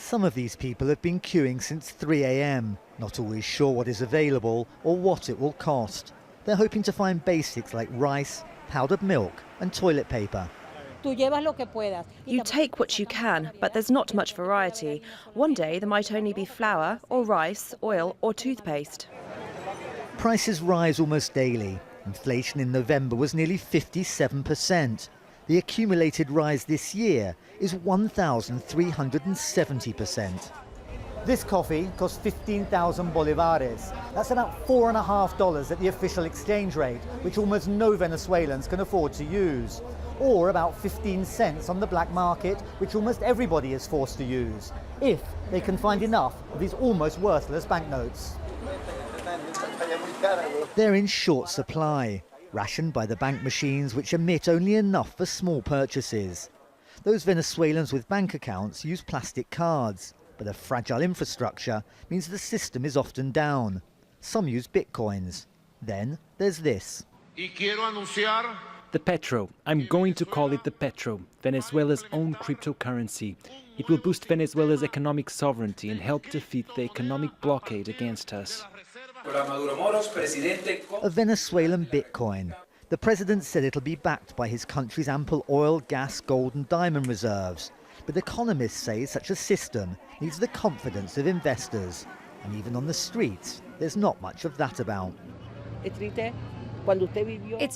Some of these people have been queuing since 3 a.m, not always sure what is available or what it will cost. They're hoping to find basics like rice, powdered milk and toilet paper. You take what you can, but there's not much variety. One day there might only be flour or rice, oil or toothpaste. Prices rise almost daily. Inflation in November was nearly 57%. The accumulated rise this year is 1,370%. This coffee costs 15,000 bolivares. That's about $4.50 at the official exchange rate, which almost no Venezuelans can afford to use. Or about 15 cents on the black market, which almost everybody is forced to use, if they can find enough of these almost worthless banknotes. They're in short supply, rationed by the bank machines which emit only enough for small purchases. Those Venezuelans with bank accounts use plastic cards, but a fragile infrastructure means the system is often down. Some use bitcoins. Then there's this. The Petro. I'm going to call it the Petro, Venezuela's own cryptocurrency. It will boost Venezuela's economic sovereignty and help defeat the economic blockade against us. A Venezuelan bitcoin. The president said it'll be backed by his country's ample oil, gas, gold and diamond reserves. But economists say such a system needs the confidence of investors. And even on the streets, there's not much of that about. It's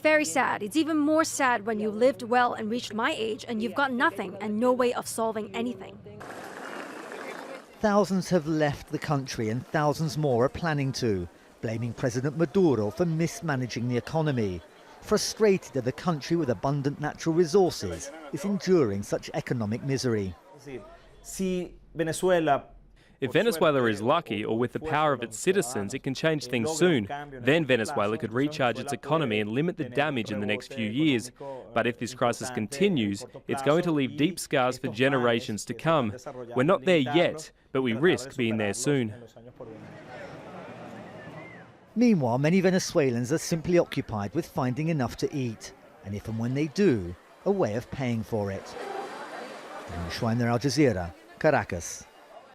very sad. It's even more sad when you lived well and reached my age and you've got nothing and no way of solving anything. Thousands have left the country and thousands more are planning to, blaming President Maduro for mismanaging the economy. Frustrated that a country with abundant natural resources is enduring such economic misery. If Venezuela is lucky or with the power of its citizens, it can change things soon. Then Venezuela could recharge its economy and limit the damage in the next few years. But if this crisis continues, it's going to leave deep scars for generations to come. We're not there yet, but we risk being there soon. Meanwhile, many Venezuelans are simply occupied with finding enough to eat, and if and when they do, a way of paying for it. Al Jazeera, Caracas.